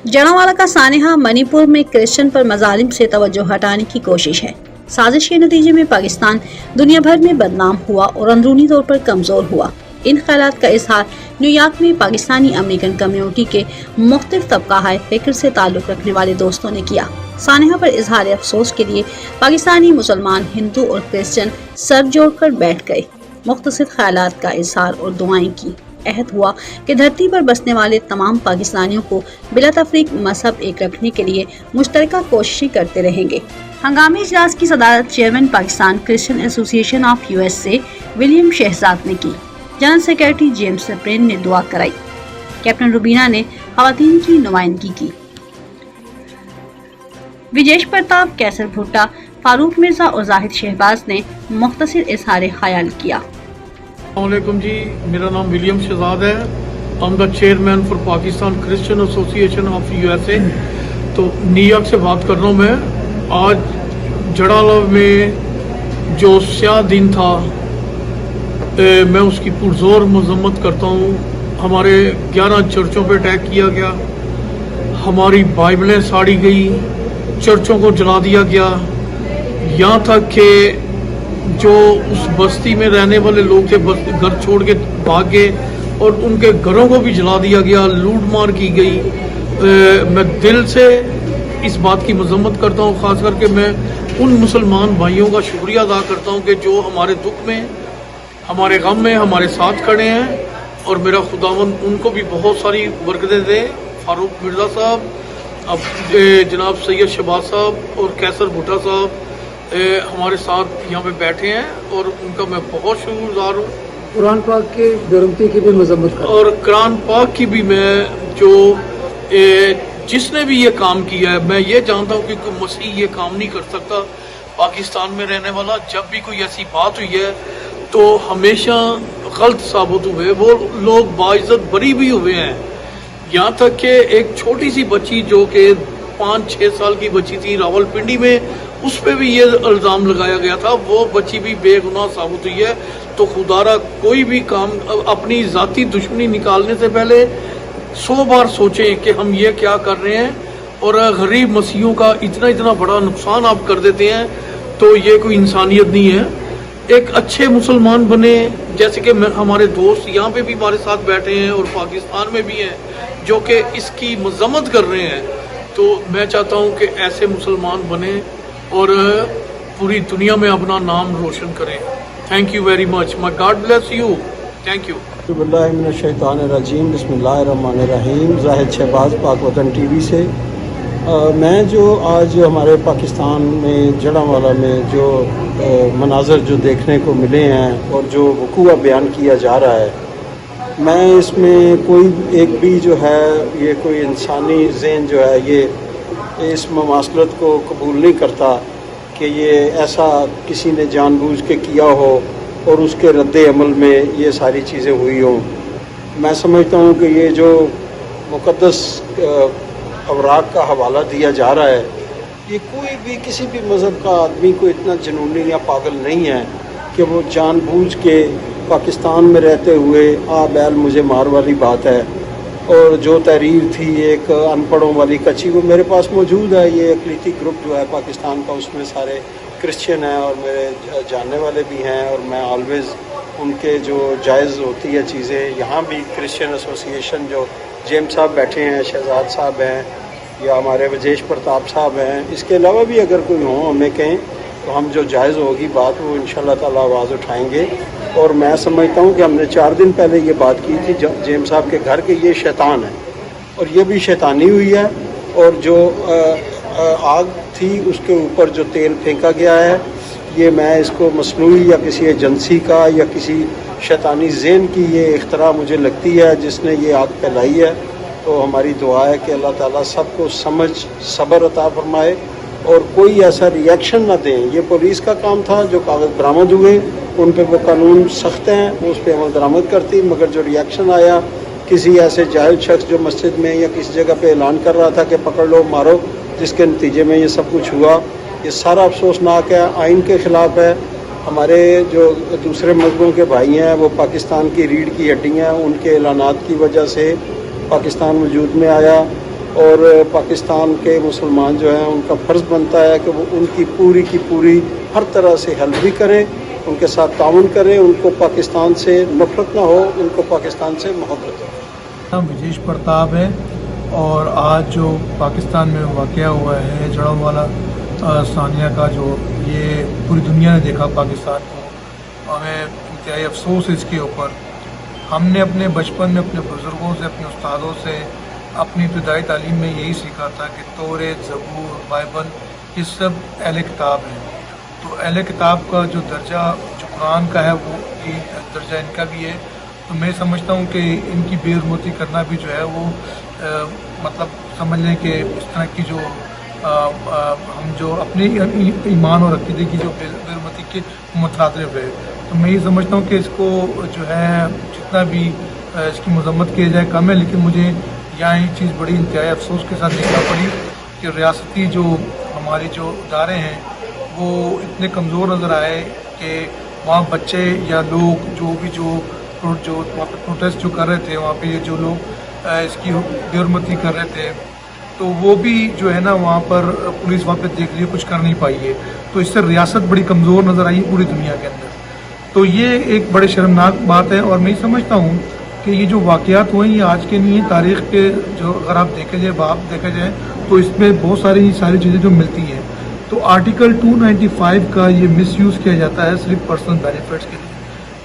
जड़ांवाला का सानेहा मणिपुर में क्रिश्चियन पर मजालिम से तवज्जो हटाने की कोशिश है। साजिश के नतीजे में पाकिस्तान दुनिया भर में बदनाम हुआ और अंदरूनी तौर पर कमजोर हुआ। इन ख्यालात का इजहार न्यूयॉर्क में पाकिस्तानी अमेरिकन कम्युनिटी के मुख्तलिफ तबका फिक्र से ताल्लुक़ रखने वाले दोस्तों ने किया। सानेहा पर इजहार अफसोस के लिए पाकिस्तानी मुसलमान, हिंदू और क्रिश्चियन सर जोड़कर बैठ गए। मुख्तलिफ ख्यालात का इजहार और दुआएं की। अहद हुआ कि धरती पर बसने वाले तमाम पाकिस्तानियों को बिला तफरीक मजहब एक रखने के लिए मुश्तरका कोशिशें करते रहेंगे। हंगामी इजलास की सदारत chairman Pakistan Christian association of USA William Shahzad ने की। जनरल सेक्रेटरी जेम्स सेप्रेन ने दुआ कराई। कैप्टन रुबीना ने खवातीन की नुमाइंदगी की। विजेश प्रताप, कैसर भुट्टा, फारूक मिर्जा और जाहिद शहबाज ने मुख्तसर इजहार ख्याल किया। अस्सलामुअलैकुम जी, मेरा नाम विलियम शहजाद है। I am the chairman for Pakistan Christian association of USA। तो न्यूयॉर्क से बात कर रहा हूँ मैं। आज जड़ाला में जो स्याह दिन था, मैं उसकी पुरजोर मजम्मत करता हूँ। हमारे 11 चर्चों पे अटैक किया गया, हमारी बाइबलें साड़ी गई, चर्चों को जला दिया गया। यहाँ तक कि जो उस बस्ती में रहने वाले लोग थे घर छोड़ के भाग गए और उनके घरों को भी जला दिया गया, लूट मार की गई। मैं दिल से इस बात की मजम्मत करता हूँ। ख़ास करके मैं उन मुसलमान भाइयों का शुक्रिया अदा करता हूँ कि जो हमारे दुख में, हमारे गम में हमारे साथ खड़े हैं। और मेरा खुदावंद उनको भी बहुत सारी बरकतें दे। फारूक मिर्ज़ा साहब, अब जनाब सैयद शहबाज साहब और कैसर भुट्टा साहब हमारे साथ यहाँ पे बैठे हैं और उनका मैं बहुत शुक्रगुजार हूँ। कुरान पाक के बेरुमती की भी मजम्मत कर और कुरान पाक की भी मैं जो जिसने भी ये काम किया है, मैं ये जानता हूँ कि कोई मसीह ये काम नहीं कर सकता। पाकिस्तान में रहने वाला जब भी कोई ऐसी बात हुई है तो हमेशा गलत साबित हुए। वो लोग बाइज्जत बरी भी हुए हैं। यहाँ तक कि एक छोटी सी बच्ची जो कि 5-6 साल की बच्ची थी रावलपिंडी में, उस पर भी ये इल्ज़ाम लगाया गया था। वो बच्ची भी बेगुनाह साबित हुई है। तो खुदारा कोई भी काम अपनी ज़ाती दुश्मनी निकालने से पहले 100 बार सोचें कि हम ये क्या कर रहे हैं। और गरीब मसीहों का इतना बड़ा नुकसान आप कर देते हैं तो ये कोई इंसानियत नहीं है। एक अच्छे मुसलमान बने, जैसे कि हमारे दोस्त यहाँ पे भी हमारे साथ बैठे हैं और पाकिस्तान में भी हैं जो कि इसकी मजम्मत कर रहे हैं। तो मैं चाहता हूँ कि ऐसे मुसलमान बने और पूरी दुनिया में अपना नाम रोशन करें। Thank you very much. My God bless you. Thank you. बिस्मिल्लाहिर्रहमानिर्रहीम, बिस्मिल्लाहिर्रहमानिर्रहीम। जाहिद शहबाज, पाक वतन टीवी से। मैं जो आज हमारे पाकिस्तान में जड़ांवाला में जो मनाज़र जो देखने को मिले हैं और जो वक़ूआ बयान किया जा रहा है, मैं इसमें कोई एक भी जो है ये कोई इंसानी ज़हन जो है ये इस ममासलत को कबूल नहीं करता कि ये ऐसा किसी ने जानबूझ के किया हो और उसके रद्द अमल में ये सारी चीज़ें हुई हों। मैं समझता हूँ कि ये जो मुक़द्दस अवराक का हवाला दिया जा रहा है, ये कोई भी किसी भी मज़हब का आदमी को इतना जुनूनी या पागल नहीं है कि वो जानबूझ के पाकिस्तान में रहते हुए आ बैल मुझे मार वाली बात है। और जो तहरीर थी एक अनपढ़ों वाली कच्ची, वो मेरे पास मौजूद है। ये अक़लीती ग्रुप जो है पाकिस्तान का, उसमें सारे क्रिश्चियन हैं और मेरे जानने वाले भी हैं। और मैं ऑलवेज़ उनके जो जायज़ होती है चीज़ें, यहाँ भी क्रिश्चियन एसोसिएशन जो जेम्स साहब बैठे हैं, शहजाद साहब हैं या हमारे विजेश प्रताप साहब हैं, इसके अलावा भी अगर कोई हो हमें कहें तो हम जो जायज़ होगी बात वो इंशाअल्लाह ताला आवाज़ उठाएंगे। और मैं समझता हूँ कि हमने 4 दिन पहले ये बात की थी जेम्स साहब के घर के ये शैतान है और ये भी शैतानी हुई है। और जो आग थी उसके ऊपर जो तेल फेंका गया है, ये मैं इसको मसनूई या किसी एजेंसी का या किसी शैतानी ज़हन की ये इख्तरा मुझे लगती है जिसने ये आग फैलाई है। तो हमारी दुआ है कि अल्लाह ताला सबको समझ सब्र अता फरमाए और कोई ऐसा रिएक्शन ना दें। ये पुलिस का काम था, जो कागज़ बरामद हुए उन पे वो कानून सख्त हैं, वो उस पर अमल दरामद करती। मगर जो रिएक्शन आया किसी ऐसे जाहिल शख्स जो मस्जिद में या किसी जगह पे ऐलान कर रहा था कि पकड़ लो मारो, जिसके नतीजे में ये सब कुछ हुआ, ये सारा अफसोसनाक है, आइन के ख़िलाफ़ है। हमारे जो दूसरे मज़हबों के भाई हैं वो पाकिस्तान की रीढ़ की हड्डियाँ, उनके ऐलानात की वजह से पाकिस्तान वजूद में आया। اور پاکستان کے مسلمان جو ہیں ان کا فرض بنتا ہے کہ وہ ان کی پوری ہر طرح سے ہیلپ بھی کریں، ان کے ساتھ تعاون کریں، ان کو پاکستان سے نفرت نہ ہو، ان کو پاکستان سے محبت ہو۔ نام وجیش پرتاپ ہے، اور آج جو پاکستان میں واقعہ ہوا ہے جڑوں والا ثانیہ کا، جو یہ پوری دنیا نے دیکھا پاکستان کو، ہمیں انتہائی افسوس ہے اس کے اوپر۔ ہم نے اپنے بچپن میں اپنے بزرگوں سے، اپنے استادوں سے، اپنی ابتدائی تعلیم میں یہی سیکھا تھا کہ توریت، زبور، بائبل یہ سب اہل کتاب ہیں۔ تو اہل کتاب کا جو درجہ جو قرآن کا ہے وہ درجہ ان کا بھی ہے۔ تو میں سمجھتا ہوں کہ ان کی بے حرمتی کرنا بھی جو ہے وہ مطلب سمجھ لیں کہ اس طرح کی جو ہم جو اپنے ایمان اور عقیدے کی جو بے حرمتی کے مترادف ہے، تو میں یہ سمجھتا ہوں کہ اس کو جو ہے جتنا بھی اس کی مذمت کی جائے کم ہے۔ لیکن مجھے یہاں یہ چیز بڑی انتہائی افسوس کے ساتھ دیکھنا پڑی کہ ریاستی جو ہمارے جو ادارے ہیں وہ اتنے کمزور نظر آئے کہ وہاں بچے یا لوگ جو وہاں پہ پروٹیسٹ جو کر رہے تھے، وہاں پہ جو لوگ اس کی بے حرمتی کر رہے تھے، تو وہ بھی جو ہے نا وہاں پر پولیس وہاں پہ دیکھ لی، کچھ کر نہیں پائی ہے۔ تو اس سے ریاست بڑی کمزور نظر آئی پوری دنیا کے اندر۔ تو یہ ایک بڑے شرمناک بات ہے، اور میں یہ سمجھتا ہوں کہ یہ جو واقعات ہوئے ہیں یہ آج کے نہیں ہیں، تاریخ کے جو اگر آپ دیکھا جائے تو اس میں بہت ساری چیزیں جو ملتی ہیں۔ تو آرٹیکل 295 کا یہ مس یوز کیا جاتا ہے صرف پرسنل بینیفٹس کے لیے۔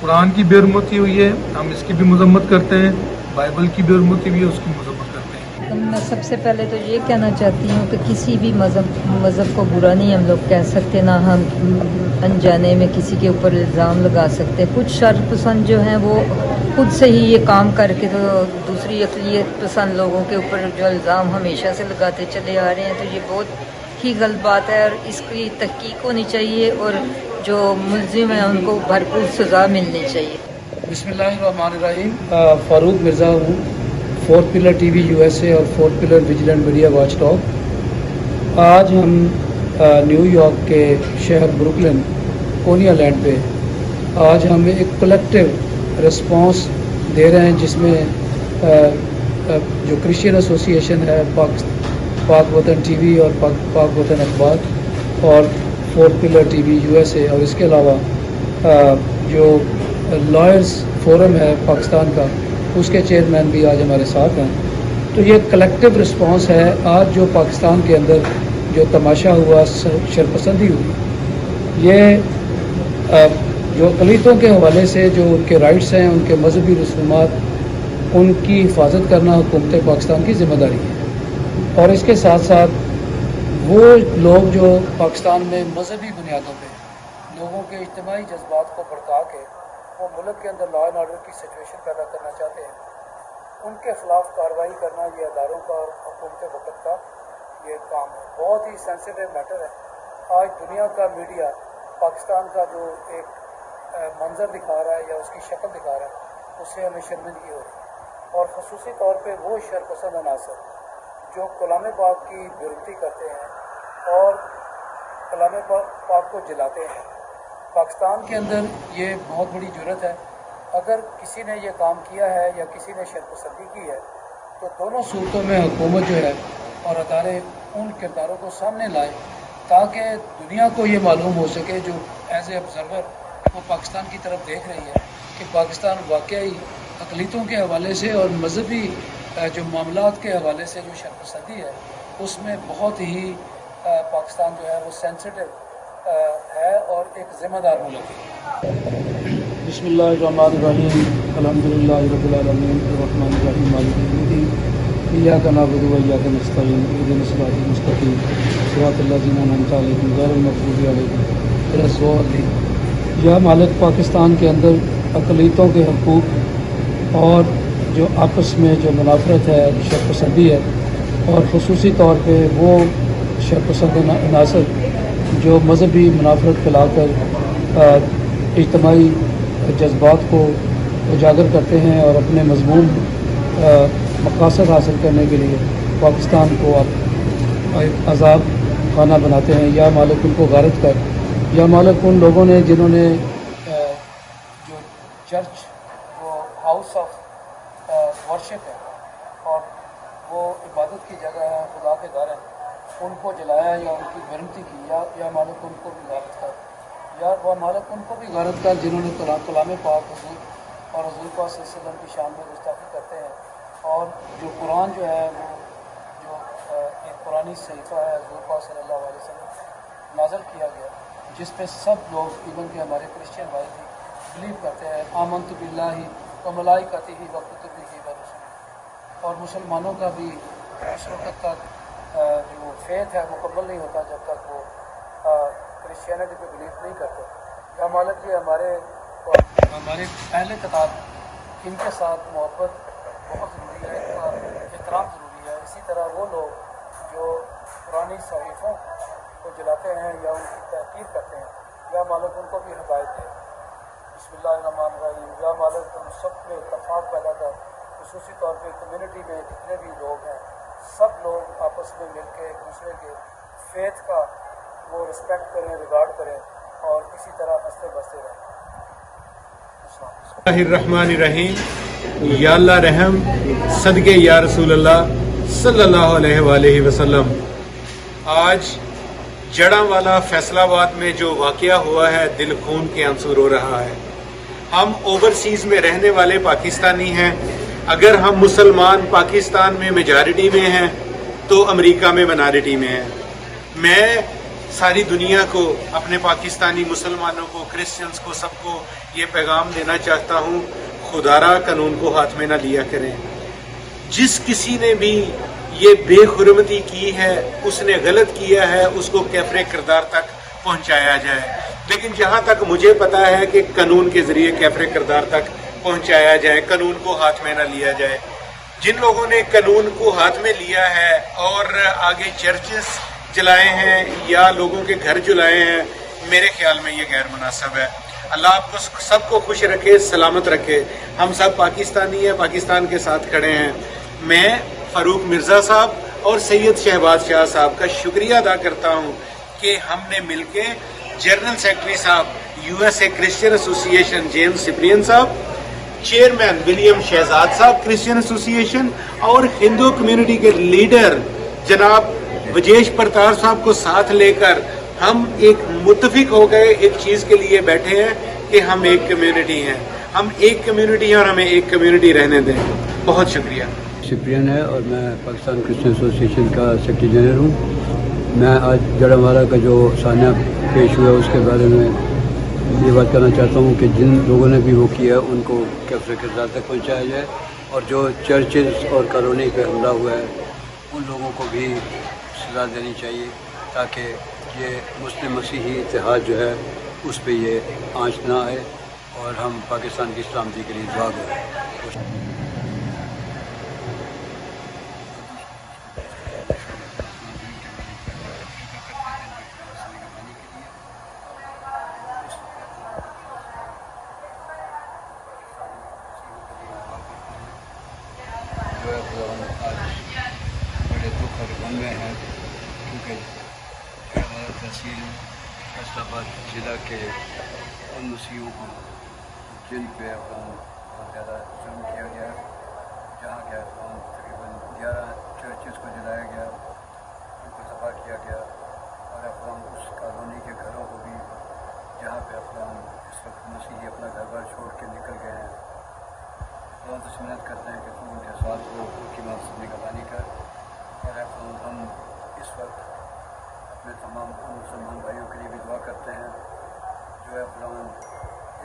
قرآن کی بے حرمتی ہوئی ہے، ہم اس کی بھی مذمت کرتے ہیں، بائبل کی بے حرمتی ہوئی ہے، اس کی مذمت کرتے ہیں۔ میں سب سے پہلے تو یہ کہنا چاہتی ہوں کہ کسی بھی مذہب کو برا نہیں ہم لوگ کہہ سکتے، نہ ہم انجانے میں کسی کے اوپر الزام لگا سکتے۔ کچھ شر پسند جو ہیں وہ خود سے ہی یہ کام کر کے تو دوسری اقلیت پسند لوگوں کے اوپر جو الزام ہمیشہ سے لگاتے چلے آ رہے ہیں، تو یہ بہت ہی غلط بات ہے، اور اس کی تحقیق ہونی چاہیے، اور جو ملزم ہیں ان کو بھرپور سزا ملنی چاہیے۔ بسم اللہ الرحمن الرحیم۔ فاروق مرزا ہوں، 4 پلر ٹی وی USA اور 4 pillar vigilant media watch dog. آج ہم نیو یارک کے شہر بروکلن کونیا لینڈ پہ آج ہم ایک کلیکٹیو رسپانس دے رہے ہیں، جس میں جو کرسچین ایسوسی ایشن ہے، پاک وطن ٹی وی اور پاک وطن اخبار اور 4 پلر ٹی وی USA، اور اس کے علاوہ جو لائرز فورم ہے پاکستان کا، اس کے چیئرمین بھی آج ہمارے ساتھ ہیں۔ تو یہ کلیکٹیو رسپانس ہے۔ آج جو پاکستان کے اندر جو تماشا ہوا، شرپسندی ہوئی، یہ جو اقلیتوں کے حوالے سے جو ان کے رائٹس ہیں، ان کے مذہبی رسومات، ان کی حفاظت کرنا حکومت پاکستان کی ذمہ داری ہے۔ اور اس کے ساتھ ساتھ وہ لوگ جو پاکستان میں مذہبی بنیادوں پہ لوگوں کے اجتماعی جذبات کو بھڑکا کے وہ ملک کے اندر لا اینڈ آرڈر کی سچویشن پیدا کرنا چاہتے ہیں، ان کے خلاف کارروائی کرنا یہ اداروں کا اور حکومت وقت کا یہ کام ہے۔ بہت ہی سینسیٹیو میٹر ہے۔ آج دنیا کا میڈیا پاکستان کا جو ایک منظر دکھا رہا ہے یا اس کی شکل دکھا رہا ہے، اس سے ہمیں شرمندگی ہو رہی ہے، اور خصوصی طور پہ وہ شرپسند عناصر جو کلام پاک کی بے حرمتی کرتے ہیں اور کلام پاک کو جلاتے ہیں۔ پاکستان کے اندر یہ بہت بڑی جرت ہے۔ اگر کسی نے یہ کام کیا ہے یا کسی نے شرپسندی کی ہے، تو دونوں صورتوں میں حکومت جو ہے اور ادارے ان کرداروں کو سامنے لائے، تاکہ دنیا کو یہ معلوم ہو سکے، جو ایز اے آبزرور وہ پاکستان کی طرف دیکھ رہی ہے، کہ پاکستان واقعی اقلیتوں کے حوالے سے اور مذہبی جو معاملات کے حوالے سے جو شرپسندی ہے، اس میں بہت ہی پاکستان جو ہے وہ سینسیٹیو ہے اور ایک ذمہ دار ملک ہے۔ بسم اللہ الرحمن الرحیم، الحمدللہ رب العالمین الرحمن الرحیم مالک یوم الدین، ایاک نعبد و ایاک نستعین، اہدنا الصراط المستقیم، صراط الذین انعمت علیہم غیر المغضوب علیہم ولا الضالین۔ یا مالک، پاکستان کے اندر اقلیتوں کے حقوق اور جو آپس میں جو منافرت ہے، شرپسندی ہے، اور خصوصی طور پہ وہ شرپسند عناصر جو مذہبی منافرت پھیلا کر اجتماعی جذبات کو اجاگر کرتے ہیں اور اپنے مضمون مقاصد حاصل کرنے کے لیے پاکستان کو ایک عذاب خانہ بناتے ہیں۔ یا مالک، ان کو غارت کر۔ یا مالک، ان لوگوں نے جنہوں نے جو چرچ وہ ہاؤس آف ورشپ ہے اور वो इबादत की जगह है, खुदा के घर हैं, उनको जलाया या उनकी गिरफ्ती की, या मालिक उनको भी गारत कर, या वह मालिक उनको भी गारत कर जिन्होंने कलाम पाक हुजूर और हुजूर पाक सल्लल्लाहु अलैहि वसल्लम की शान में गुस्ताखी करते हैं। और जो कुरान जो है वो जो एक पुरानी सहीफ़ा है हुजूर पाक सल्लल्लाहु अलैहि वसल्लम नाज़िल किया गया, जिस पे सब लोग इवन के हमारे क्रिश्चियन भाई भी बिलीव करते हैं, आमन्तु बिल्लाहि व मलाइकतिही व कुतुबिही व रुसुलिही। और मुसलमानों का भी उस वक्त तक जो फेथ है मुकम्मल नहीं होता जब तक वो क्रिश्चियनिटी पे बिलीव नहीं करते। या मालिक जी हमारे पहले किताब इनके साथ मोहब्बत बहुत ज़रूरी है, इनका एहतराम ज़रूरी है। इसी तरह वो लोग जो पुरानी सहीफ़ों को जलाते हैं या उनकी तहकीर करते हैं, या मालिक उनको भी हिदायत दे। बिस्मिल्लाहिर्रहमानिर्रहीम। या मालिक उन सब में इत्तेफाक पैदा कर, खुसूसी तौर पे कम्युनिटी में जितने भी लोग हैं सब लोग आपस में मिल के एक दूसरे के फेथ का वो रिस्पेक्ट करें, रिगार्ड करें और इसी तरह हंसते बसते रहें। बिस्मिल्लाहिर्रहमानिर्रहीम। या अल्लाह रहम सदके या रसूल अल्लाह सल्लल्लाहु अलैहि वसल्लम। आज जड़ांवाला फैसलाबाद में जो वाक़या हुआ है, दिल खून के आंसू रो रहा है। हम ओवरसीज़ में रहने वाले पाकिस्तानी हैं। अगर हम मुसलमान पाकिस्तान में मेजॉरिटी में हैं तो अमेरिका में माइनॉरिटी में हैं। मैं सारी दुनिया को, अपने पाकिस्तानी मुसलमानों को, क्रिश्चियंस को, सबको ये पैगाम देना चाहता हूँ, खुदारा कानून को हाथ में ना लिया करें। जिस किसी ने भी ये बेहुरमती की है, उसने गलत किया है, उसको कैफरे किरदार तक पहुँचाया जाए। लेकिन जहाँ तक मुझे पता है कि कानून के ज़रिए कैफरे किरदार तक पहुँचाया जाए, कानून को हाथ में ना लिया जाए। जिन लोगों ने कानून को हाथ में लिया है और आगे चर्चेस जलाए हैं या लोगों के घर जलाए हैं, मेरे ख्याल में ये गैर मुनासिब है। अल्लाह आपको सबको खुश रखे, सलामत रखे। हम सब पाकिस्तानी हैं, पाकिस्तान के साथ खड़े हैं। मैं फ़ारूक मिर्ज़ा साहब और सैयद शहबाज शाह साहब का शुक्रिया अदा करता हूँ कि हमने मिलके जनरल सेक्रेटरी साहब USA Christian association James Cyprian साहब, चेयरमैन विलियम शहजाद साहब क्रिश्चियन एसोसिएशन और हिंदू कम्युनिटी के लीडर जनाब वजेश परतार साहब को साथ लेकर हम एक मुत्तफिक हो गए, एक चीज़ के लिए बैठे हैं कि हम एक कम्युनिटी हैं। हम एक कम्युनिटी हैं और हमें एक कम्युनिटी रहने दें। बहुत शुक्रिया। सिप्रियन है और मैं पाकिस्तान क्रिश्चियन एसोसिएशन का सेक्रेटरी जनरल हूँ। मैं आज जड़ांवाला का जो सानिया पेश हुआ उसके बारे में ये बात करना चाहता हूँ कि जिन लोगों ने भी वो किया उनको कैफरे किरदार तक पहुँचाया जाए, और जो चर्चेज और कॉलोनी पे हमला हुआ है उन लोगों को भी सज़ा देनी चाहिए, ताकि ये मुस्लिम मसीही इत्तेहाद जो है उस पर ये आँच ना आए और हम पाकिस्तान की सलामती के लिए दुआ करें। जो है आज बड़े दुख और गम में हैं, क्योंकि तहसील फैसलाबाद ज़िला के उन मसीहों को जिन पे बहुत ज़्यादा जुल्म किया गया, जहाँ के तकरीबन 11 चर्चेस को जलाया गया, उनको तबाह किया गया, और उस कॉलोनी के घरों को भी जहाँ पे इस वक्त मसीही अपना घर बार छोड़ के निकल गए हैं। बहुत सुन्नत करते हैं कि तुम उनके साथ को उनकी मदद से निगरानी कर, और हम इस वक्त अपने तमाम मुसलमान भाइयों के लिए भी दुआ करते हैं जो है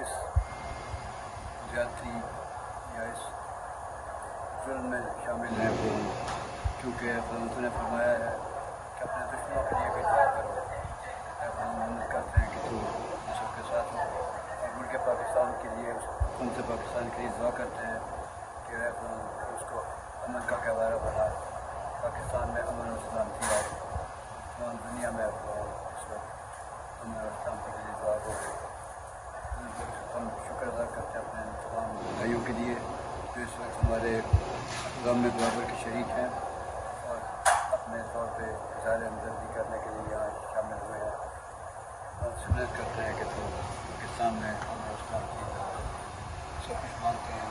इस ज़्यादती या इस जुल्म में शामिल हैं, वो क्योंकि ने फरमाया है कि अपने दुश्मनों के लिए भी दुआ करो। हम उम्मीद करते हैं कि तुम सबके साथ हो, और मुल्क पाकिस्तान के लिए उनसे पाकिस्तान के लिए दुआ करते हैं कि उसको अमन का गहवारा बना, पाकिस्तान में अमन और सलामती आए, तमाम दुनिया में इस वक्त अमन और सलामती के लिए दुआ हो। हम शुक्र अदा करते हैं अपने तमाम भाइयों के लिए जो इस वक्त हमारे गम में बराबर के शरीक हैं और अपने तौर पे इज़हार हमदर्दी करने के लिए यहाँ शामिल हुए हैं। हम सुन्नत करते हैं कि तो पाकिस्तान में अमन और सलामती सब कुछ मानते हैं।